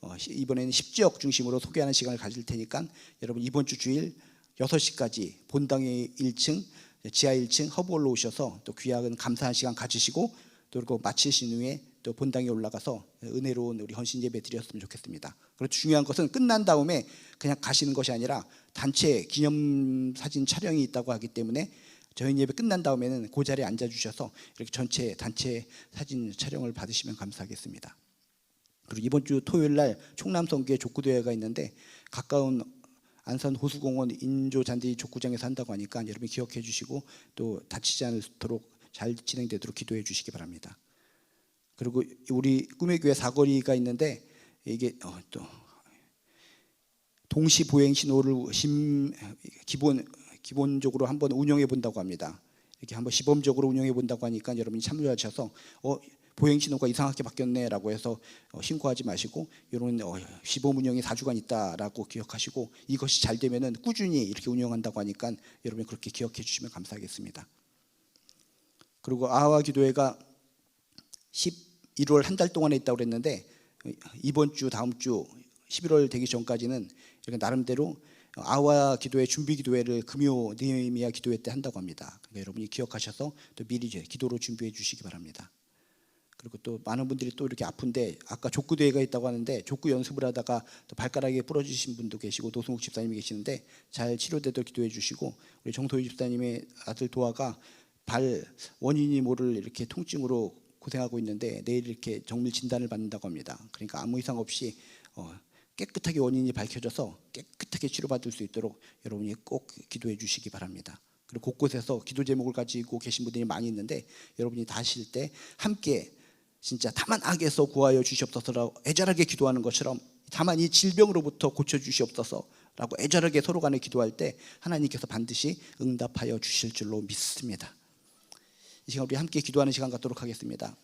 [SPEAKER 1] 10지역 중심으로 소개하는 시간을 가질 테니까 여러분 이번 주 주일 6시까지 본당의 1층 지하 1층 허브홀로 오셔서 또 귀한 감사한 시간 가지시고 또 그리고 마치신 후에 또 본당에 올라가서 은혜로운 우리 헌신 예배 드렸으면 좋겠습니다. 그리고 중요한 것은 끝난 다음에 그냥 가시는 것이 아니라 단체 기념사진 촬영이 있다고 하기 때문에 저희 예배 끝난 다음에는 그 자리에 앉아주셔서 이렇게 전체 단체 사진 촬영을 받으시면 감사하겠습니다. 그리고 이번 주 토요일 날 충남성교회 족구대회가 있는데 가까운 안산 호수공원 인조잔디 족구장에서 한다고 하니까 여러분 기억해 주시고 또 다치지 않도록 잘 진행되도록 기도해 주시기 바랍니다. 그리고 우리 꿈의 교회 사거리가 있는데 이게 또 동시 보행 신호를 기본적으로 한번 운영해 본다고 합니다. 이렇게 한번 시범적으로 운영해 본다고 하니까 여러분이 참여하셔서 보행 신호가 이상하게 바뀌었네라고 해서 신고하지 마시고 이런 시범 운영이 4주간 있다라고 기억하시고 이것이 잘 되면은 꾸준히 이렇게 운영한다고 하니까 여러분 그렇게 기억해 주시면 감사하겠습니다. 그리고 아하와 기도회가 11월 한 달 동안에 있다고 그랬는데 이번 주 다음 주 11월 되기 전까지는 이렇게 나름대로 아하와 기도회 준비 기도회를 금요 느헤미야 기도회 때 한다고 합니다. 그러니까 여러분이 기억하셔서 또 미리 기도로 준비해 주시기 바랍니다. 그리고 또 많은 분들이 또 이렇게 아픈데 아까 족구 대회가 있다고 하는데 족구 연습을 하다가 또 발가락에 부러지신 분도 계시고 노승욱 집사님이 계시는데 잘 치료되도록 기도해 주시고 우리 정소희 집사님의 아들 도아가 발 원인이 모를 이렇게 통증으로 고생하고 있는데 내일 이렇게 정밀 진단을 받는다고 합니다. 그러니까 아무 이상 없이 깨끗하게 원인이 밝혀져서 깨끗하게 치료받을 수 있도록 여러분이 꼭 기도해 주시기 바랍니다. 그리고 곳곳에서 기도 제목을 가지고 계신 분들이 많이 있는데 여러분이 다 하실 때 함께 진짜 다만 악에서 구하여 주시옵소서라고 애절하게 기도하는 것처럼 다만 이 질병으로부터 고쳐주시옵소서라고 애절하게 서로 간에 기도할 때 하나님께서 반드시 응답하여 주실 줄로 믿습니다. 이 시간 우리 함께 기도하는 시간 갖도록 하겠습니다.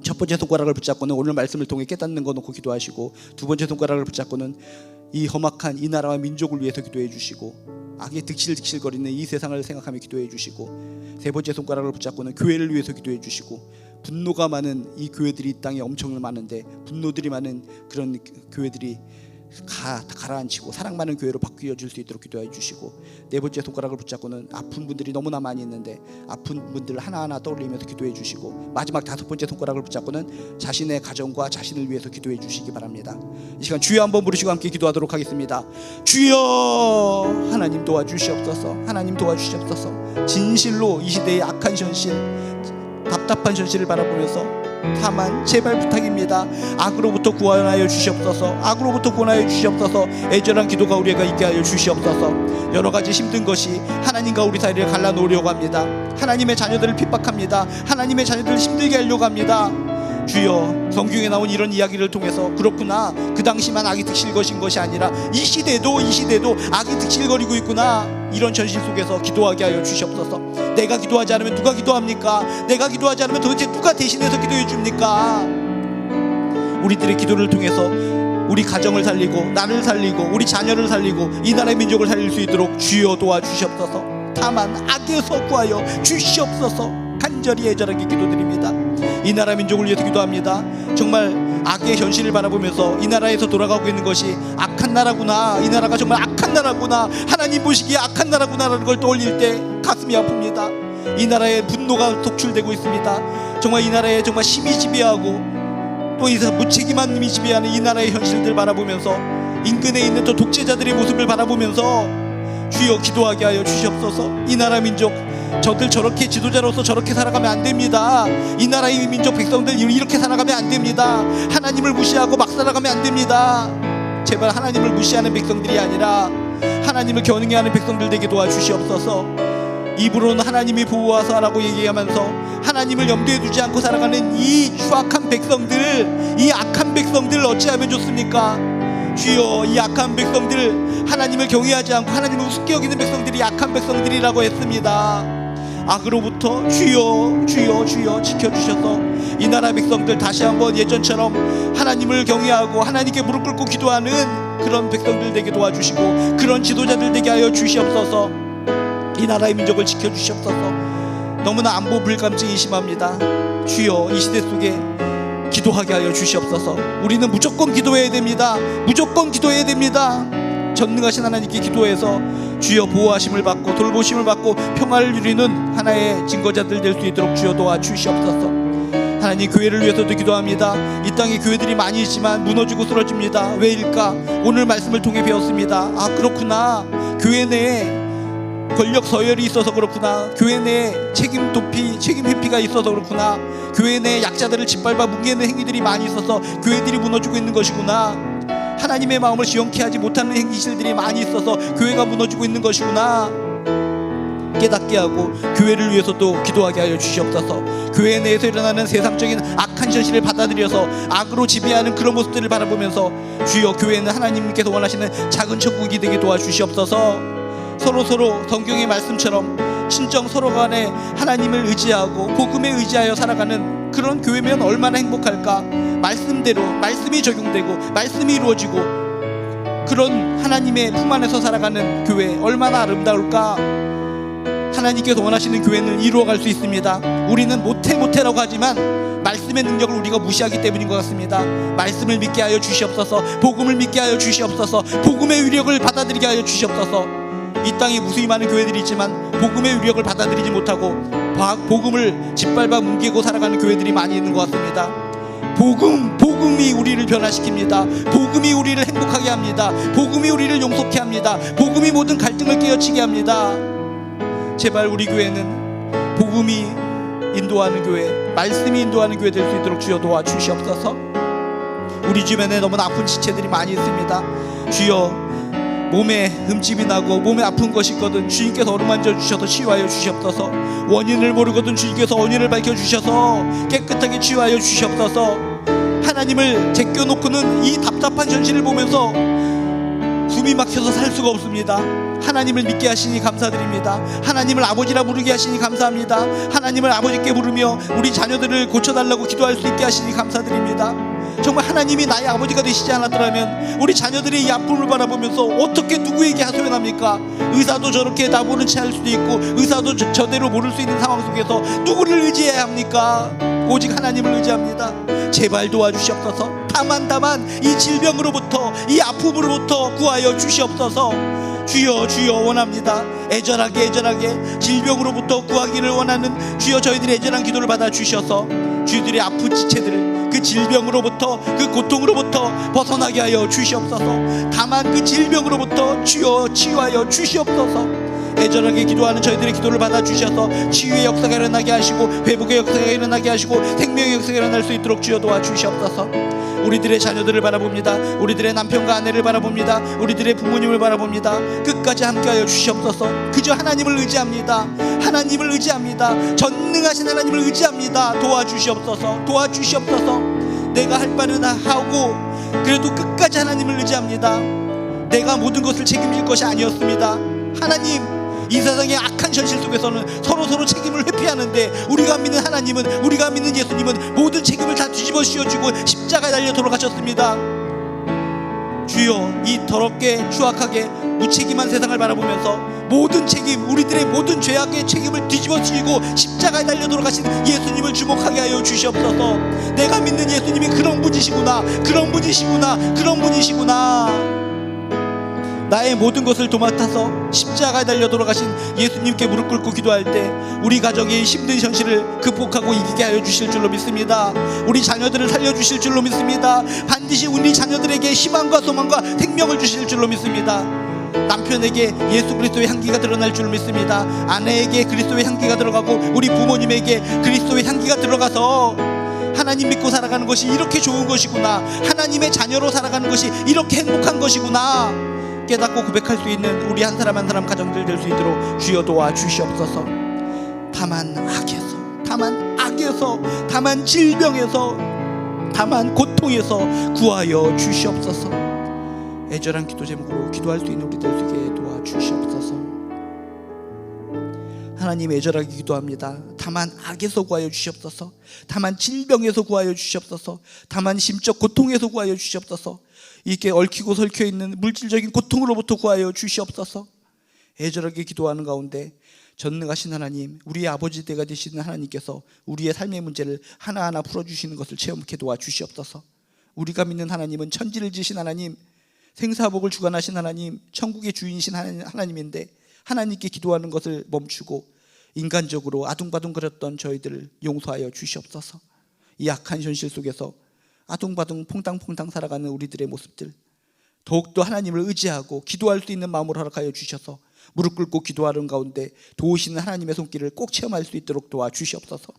[SPEAKER 1] 첫 번째 손가락을 붙잡고는 오늘 말씀을 통해 깨닫는 거 놓고 기도하시고, 두 번째 손가락을 붙잡고는 이 험악한 이 나라와 민족을 위해서 기도해 주시고, 악이 득실득실거리는 이 세상을 생각하며 기도해 주시고, 세 번째 손가락을 붙잡고는 교회를 위해서 기도해 주시고, 분노가 많은 이 교회들이 이 땅에 엄청 많은데 분노들이 많은 그런 교회들이 가라앉히고 사랑 많은 교회로 바뀌어질 수 있도록 기도해 주시고, 네 번째 손가락을 붙잡고는 아픈 분들이 너무나 많이 있는데 아픈 분들을 하나하나 떠올리면서 기도해 주시고, 마지막 다섯 번째 손가락을 붙잡고는 자신의 가정과 자신을 위해서 기도해 주시기 바랍니다. 이 시간 주여 한번 부르시고 함께 기도하도록 하겠습니다. 주여, 하나님 도와주시옵소서. 하나님 도와주시옵소서. 진실로 이 시대의 악한 현실, 답답한 현실을 바라보면서 다만 제발 부탁입니다. 악으로부터 구원하여 주시옵소서. 악으로부터 구원하여 주시옵소서. 애절한 기도가 우리가 있게 하여 주시옵소서. 여러 가지 힘든 것이 하나님과 우리 사이를 갈라놓으려고 합니다. 하나님의 자녀들을 핍박합니다. 하나님의 자녀들을 힘들게 하려고 합니다. 주여, 성경에 나온 이런 이야기를 통해서 그렇구나, 그 당시만 악이 득실거린 것이 아니라 이 시대도 악이 득실거리고 있구나, 이런 현실 속에서 기도하게 하여 주시옵소서. 내가 기도하지 않으면 누가 기도합니까? 내가 기도하지 않으면 도대체 누가 대신해서 기도해 줍니까? 우리들의 기도를 통해서 우리 가정을 살리고 나를 살리고 우리 자녀를 살리고 이 나라의 민족을 살릴 수 있도록 주여 도와주시옵소서. 다만 악에서 구하여 주시옵소서. 간절히 애절하게 기도드립니다. 이 나라 민족을 위해서 기도합니다. 정말 악의 현실을 바라보면서 이 나라에서 돌아가고 있는 것이 악한 나라구나, 이 나라가 정말 악한 나라구나, 하나님 보시기에 악한 나라구나라는 걸 떠올릴 때 가슴이 아픕니다. 이 나라에 분노가 독출되고 있습니다. 정말 이 나라에 정말 힘이 지배하고 또 이 무책임한 힘이 지배하는 이 나라의 현실들을 바라보면서 인근에 있는 또 독재자들의 모습을 바라보면서 주여 기도하게 하여 주시옵소서. 이 나라 민족, 저들 저렇게 지도자로서 저렇게 살아가면 안 됩니다. 이 나라의 민족 백성들 이렇게 살아가면 안 됩니다. 하나님을 무시하고 막 살아가면 안 됩니다. 제발 하나님을 무시하는 백성들이 아니라 하나님을 겨누게 하는 백성들 되게 도와주시옵소서. 입으로는 하나님이 보호하사라고 얘기하면서 하나님을 염두에 두지 않고 살아가는 이 추악한 백성들, 이 악한 백성들 어찌하면 좋습니까? 주여, 이 악한 백성들, 하나님을 경외하지 않고 하나님을 우습게 여기는 백성들이 악한 백성들이라고 했습니다. 악으로부터 주여 주여 주여 지켜주셔서 이 나라 백성들 다시 한번 예전처럼 하나님을 경외하고 하나님께 무릎 꿇고 기도하는 그런 백성들 되게 도와주시고 그런 지도자들 되게 하여 주시옵소서. 이 나라의 민족을 지켜주시옵소서. 너무나 안보 불감증이 심합니다. 주여, 이 시대 속에 기도하게 하여 주시옵소서. 우리는 무조건 기도해야 됩니다. 무조건 기도해야 됩니다. 전능하신 하나님께 기도해서 주여 보호하심을 받고 돌보심을 받고 평화를 누리는 하나의 증거자들 될 수 있도록 주여 도와주시옵소서. 하나님, 교회를 위해서도 기도합니다. 이 땅에 교회들이 많이 있지만 무너지고 쓰러집니다. 왜일까? 오늘 말씀을 통해 배웠습니다. 아, 그렇구나. 교회 내에 권력 서열이 있어서 그렇구나. 교회 내에 책임 도피, 책임 회피가 있어서 그렇구나. 교회 내에 약자들을 짓밟아 뭉개는 행위들이 많이 있어서 교회들이 무너지고 있는 것이구나. 하나님의 마음을 시원케 하지 못하는 행실들이 많이 있어서 교회가 무너지고 있는 것이구나. 깨닫게 하고 교회를 위해서도 기도하게 하여 주시옵소서. 교회 내에서 일어나는 세상적인 악한 현실을 받아들여서 악으로 지배하는 그런 모습들을 바라보면서 주여, 교회는 하나님께서 원하시는 작은 천국이 되게 도와주시옵소서. 서로 성경의 말씀처럼 친정 서로 간에 하나님을 의지하고 복음에 의지하여 살아가는 그런 교회면 얼마나 행복할까. 말씀대로 말씀이 적용되고 말씀이 이루어지고 그런 하나님의 품 안에서 살아가는 교회 얼마나 아름다울까. 하나님께서 원하시는 교회는 이루어갈 수 있습니다. 우리는 못해라고 하지만 말씀의 능력을 우리가 무시하기 때문인 것 같습니다. 말씀을 믿게 하여 주시옵소서. 복음을 믿게 하여 주시옵소서. 복음의 위력을 받아들이게 하여 주시옵소서. 이 땅에 무수히 많은 교회들이 있지만 복음의 위력을 받아들이지 못하고 복음을 짓밟아 뭉개고 살아가는 교회들이 많이 있는 것 같습니다. 복음이 우리를 변화시킵니다. 복음이 우리를 행복하게 합니다. 복음이 우리를 용서케 합니다. 복음이 모든 갈등을 깨어치게 합니다. 제발 우리 교회는 복음이 인도하는 교회, 말씀이 인도하는 교회 될 수 있도록 주여 도와주시옵소서. 우리 주변에 너무나 아픈 지체들이 많이 있습니다. 주여, 몸에 흠집이 나고 몸에 아픈 것이 있거든 주님께서 어루만져 주셔서 치유하여 주시옵소서. 원인을 모르거든 주님께서 원인을 밝혀주셔서 깨끗하게 치유하여 주시옵소서. 하나님을 제껴놓고는 이 답답한 현실을 보면서 숨이 막혀서 살 수가 없습니다. 하나님을 믿게 하시니 감사드립니다. 하나님을 아버지라 부르게 하시니 감사합니다. 하나님을 아버지께 부르며 우리 자녀들을 고쳐달라고 기도할 수 있게 하시니 감사드립니다. 정말 하나님이 나의 아버지가 되시지 않았더라면 우리 자녀들의 이 아픔을 바라보면서 어떻게 누구에게 하소연합니까? 의사도 저렇게 나보는 채 할 수도 있고 의사도 저대로 모를 수 있는 상황 속에서 누구를 의지해야 합니까? 오직 하나님을 의지합니다. 제발 도와주시옵소서. 다만 이 질병으로부터 이 아픔으로부터 구하여 주시옵소서. 주여 원합니다. 애절하게 질병으로부터 구하기를 원하는 주여, 저희들의 애절한 기도를 받아 주셔서 주들의 아픈 지체들을 그 질병으로부터 그 고통으로부터 벗어나게 하여 주시옵소서. 다만 그 질병으로부터 주여 치유하여 주시옵소서. 애절하게 기도하는 저희들의 기도를 받아 주셔서 치유의 역사가 일어나게 하시고 회복의 역사가 일어나게 하시고 생명의 역사가 일어날 수 있도록 주여 도와주시옵소서. 우리들의 자녀들을 바라봅니다. 우리들의 남편과 아내를 바라봅니다. 우리들의 부모님을 바라봅니다. 끝까지 함께하여 주시옵소서. 그저 하나님을 의지합니다. 하나님을 의지합니다. 전능하신 하나님을 의지합니다. 도와주시옵소서. 내가 할 바는 하고 그래도 끝까지 하나님을 의지합니다. 내가 모든 것을 책임질 것이 아니었습니다. 하나님, 이 세상의 악한 현실 속에서는 서로 책임을 회피하는데 우리가 믿는 하나님은, 우리가 믿는 예수님은 모든 책임을 다 뒤집어 씌워주고 십자가에 달려 돌아가셨습니다. 주여, 이 더럽게 추악하게 무책임한 세상을 바라보면서 모든 책임, 우리들의 모든 죄악의 책임을 뒤집어쓰고 십자가에 달려 돌아가신 예수님을 주목하게 하여 주시옵소서. 내가 믿는 예수님이 그런 분이시구나, 그런 분이시구나, 그런 분이시구나. 나의 모든 것을 도맡아서 십자가에 달려 돌아가신 예수님께 무릎 꿇고 기도할 때 우리 가정의 힘든 현실을 극복하고 이기게 하여 주실 줄로 믿습니다. 우리 자녀들을 살려주실 줄로 믿습니다. 반드시 우리 자녀들에게 희망과 소망과 생명을 주실 줄로 믿습니다. 남편에게 예수 그리스도의 향기가 드러날 줄 믿습니다. 아내에게 그리스도의 향기가 들어가고 우리 부모님에게 그리스도의 향기가 들어가서 하나님 믿고 살아가는 것이 이렇게 좋은 것이구나, 하나님의 자녀로 살아가는 것이 이렇게 행복한 것이구나 깨닫고 고백할 수 있는 우리 한 사람 한 사람 가정들 될 수 있도록 주여 도와주시옵소서. 다만 악에서, 다만 질병에서, 다만 고통에서 구하여 주시옵소서. 애절한 기도 제목으로 기도할 수 있는 우리 될 수 있게 도와주시옵소서. 하나님, 애절하게 기도합니다. 다만 악에서 구하여 주시옵소서. 다만 질병에서 구하여 주시옵소서. 다만 심적 고통에서 구하여 주시옵소서. 이렇게 얽히고 설켜 있는 물질적인 고통으로부터 구하여 주시옵소서. 애절하게 기도하는 가운데 전능하신 하나님, 우리의 아버지 때가 되시는 하나님께서 우리의 삶의 문제를 하나하나 풀어주시는 것을 체험케 도와주시옵소서. 우리가 믿는 하나님은 천지를 지으신 하나님, 생사복을 주관하신 하나님, 천국의 주인이신 하나님인데 하나님께 기도하는 것을 멈추고 인간적으로 아둥바둥거렸던 저희들을 용서하여 주시옵소서. 이 악한 현실 속에서 아둥바둥 퐁당퐁당 살아가는 우리들의 모습들, 더욱더 하나님을 의지하고 기도할 수 있는 마음을 허락하여 주셔서 무릎 꿇고 기도하는 가운데 도우시는 하나님의 손길을 꼭 체험할 수 있도록 도와주시옵소서.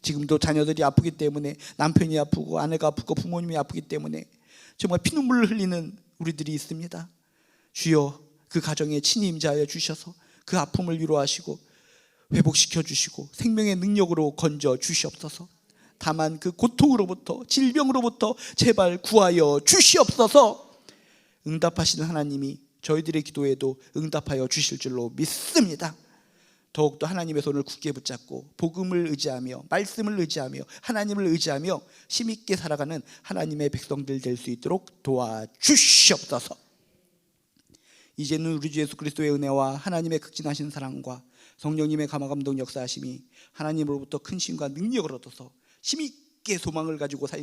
[SPEAKER 1] 지금도 자녀들이 아프기 때문에, 남편이 아프고 아내가 아프고 부모님이 아프기 때문에 정말 피눈물을 흘리는 우리들이 있습니다. 주여, 그 가정에 친히 임재하여 주셔서 그 아픔을 위로하시고 회복시켜 주시고 생명의 능력으로 건져 주시옵소서. 다만 그 고통으로부터, 질병으로부터 제발 구하여 주시옵소서. 응답하시는 하나님이 저희들의 기도에도 응답하여 주실 줄로 믿습니다. 더욱더 하나님의 손을 굳게 붙잡고 복음을 의지하며 말씀을 의지하며 하나님을 의지하며 힘있게 살아가는 하나님의 백성들 될 수 있도록 도와주시옵소서. 이제는 우리 주 예수 그리스도의 은혜와 하나님의 극진하신 사랑과 성령님의 감화감동 역사하심이 하나님으로부터 큰 신과 능력을 얻어서 힘있게 소망을 가지고 살기